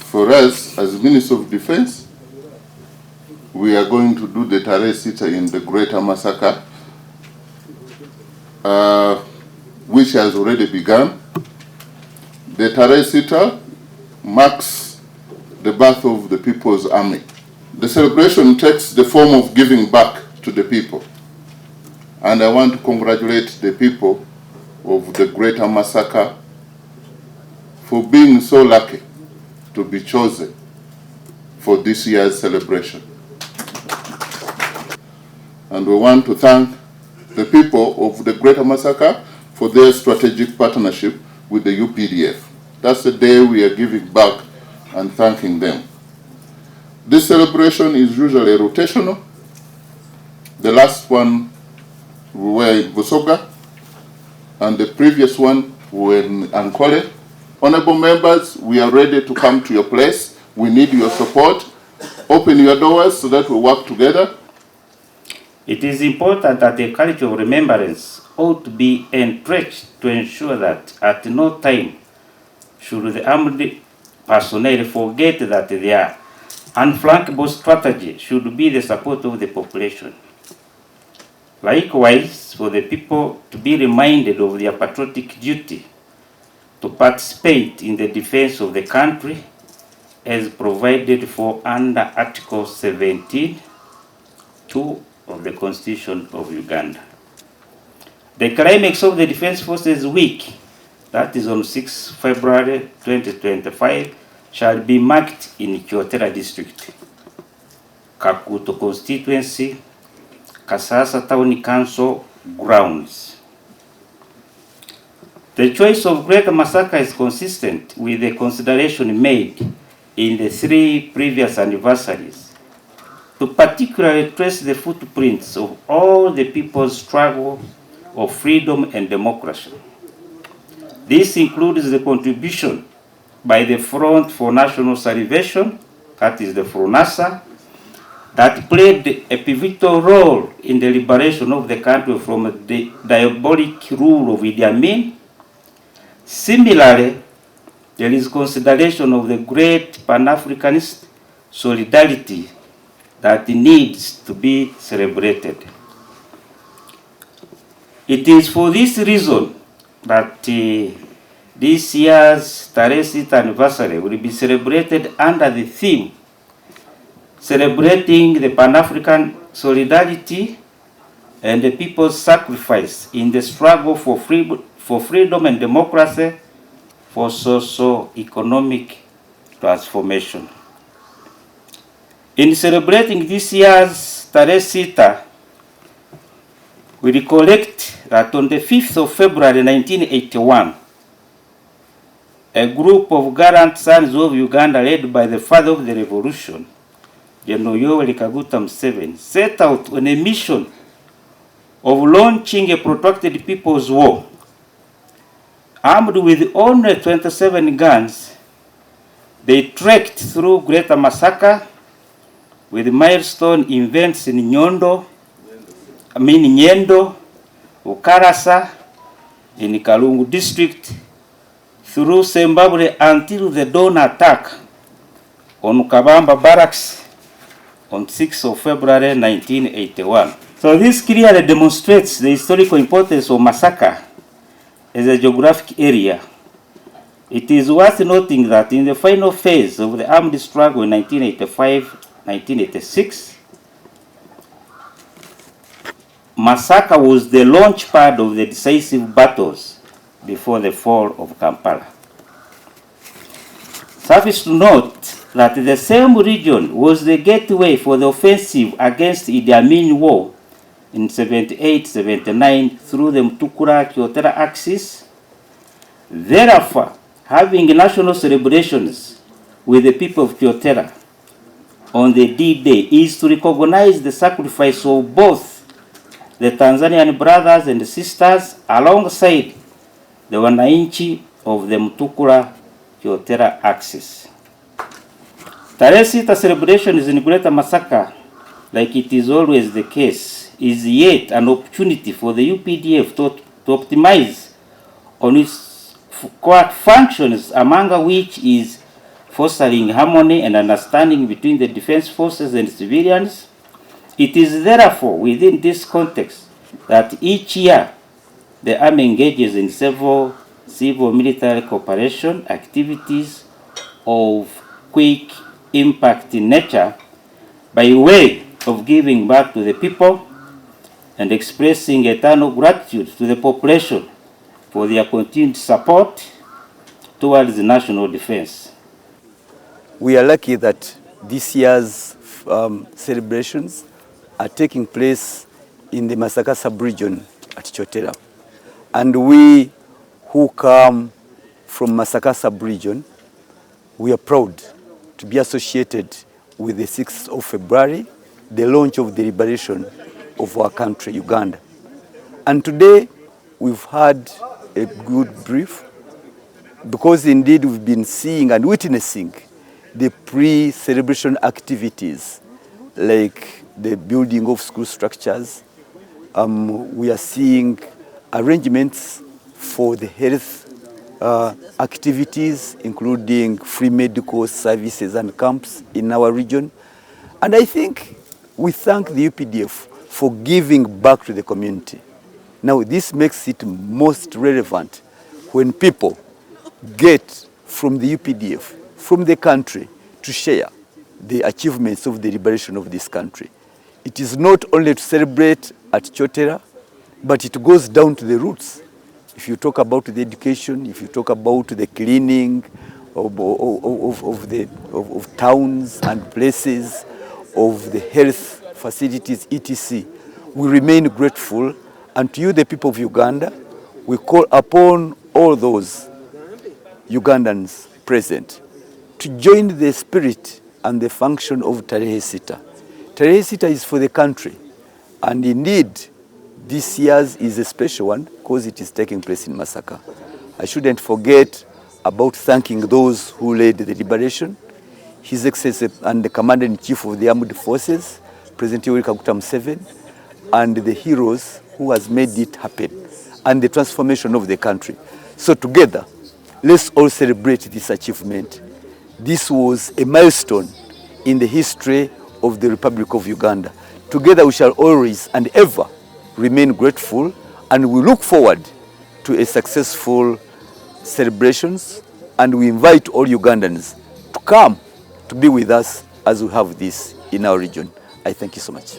For us, as Minister of Defense, we are going to do the Tarehe Sita in the Greater Masaka, which has already begun. The Tarehe Sita marks the birth of the People's Army. The celebration takes the form of giving back to the people. And I want to congratulate the people of the Greater Masaka for being so lucky to be chosen for this year's celebration. And we want to thank the people of the Greater Masaka for their strategic partnership with the UPDF. That's the day we are giving back and thanking them. This celebration is usually rotational. The last one we were in Busoga, and the previous one we were in Ankole. Honorable members, we are ready to come to your place. We need your support. Open your doors so that we work together. It is important that a culture of remembrance ought to be entrenched to ensure that at no time should the armed personnel forget that their unflankable strategy should be the support of the population. Likewise, for the people to be reminded of their patriotic duty to participate in the defense of the country as provided for under Article 17(2) of the Constitution of Uganda. The climax of the Defense Forces Week, that is on 6 February 2025, shall be marked in Kyotera District, Kakuto Constituency, Kasasa Town Council grounds. The choice of Greater Masaka is consistent with the consideration made in the 3 previous anniversaries to particularly trace the footprints of all the people's struggle of freedom and democracy. This includes the contribution by the Front for National Salvation, that is the FRONASA, that played a pivotal role in the liberation of the country from the diabolic rule of Idi Amin. Similarly, there is consideration of the great Pan-Africanist solidarity that needs to be celebrated. It is for this reason that this year's Tarehe Sita Anniversary will be celebrated under the theme Celebrating the Pan-African Solidarity and the People's Sacrifice in the Struggle for Freedom and Democracy for Socio-economic Transformation. In celebrating this year's Tarehe Sita, we recollect that on the 5th of February 1981, a group of gallant sons of Uganda led by the father of the revolution, General Yoweri Kaguta Museveni, set out on a mission of launching a protracted people's war. Armed with only 27 guns, they trekked through Greater Masaka with milestone events in Nyendo, Ukarasa, in Kalungu district, through Zimbabwe until the dawn attack on Kabamba barracks on 6th of February 1981. So this clearly demonstrates the historical importance of Masaka as a geographic area. It is worth noting that in the final phase of the armed struggle in 1985-1986, Masaka was the launch pad of the decisive battles before the fall of Kampala. Suffice to note that the same region was the gateway for the offensive against Idi Amin war in 78-79 through the Mutukula-Kyotera axis. Therefore, having national celebrations with the people of Kyotera on the D-Day is to recognize the sacrifice of both the Tanzanian brothers and sisters alongside the Wananchi of the Mutukula-Kyotera axis. Tarehe Sita celebrations in Greater Masaka, like it is always the case, is yet an opportunity for the UPDF to optimize on its core functions, among which is fostering harmony and understanding between the defense forces and civilians. It is therefore within this context that each year the Army engages in several civil-military cooperation activities of quick impact in nature by way of giving back to the people and expressing eternal gratitude to the population for their continued support towards the national defense. We are lucky that this year's celebrations are taking place in the Masaka sub-region at Chotera. And we who come from Masaka sub-region, we are proud to be associated with the 6th of February, the launch of the liberation of our country, Uganda. And today we've had a good brief because indeed we've been seeing and witnessing the pre-celebration activities like the building of school structures. We are seeing arrangements for the health activities, including free medical services and camps in our region. And I think we thank the UPDF for giving back to the community. Now, this makes it most relevant when people get from the UPDF, from the country, to share the achievements of the liberation of this country. It is not only to celebrate at Chotera, but it goes down to the roots. If you talk about the education, if you talk about the cleaning of towns and places, of the health facilities, etc., we remain grateful. And to you, the people of Uganda, we call upon all those Ugandans present to join the spirit and the function of Tarehe Sita. Tarehe Sita is for the country, and indeed, this year's is a special one because it is taking place in Masaka. I shouldn't forget about thanking those who led the liberation, His Excellency and the Commander-in-Chief of the Armed Forces, President Yoweri Kaguta Museveni, and the heroes who has made it happen, and the transformation of the country. So together, let's all celebrate this achievement. This was a milestone in the history of the Republic of Uganda. Together we shall always and ever remain grateful, and we look forward to a successful celebrations, and we invite all Ugandans to come to be with us as we have this in our region. I thank you so much.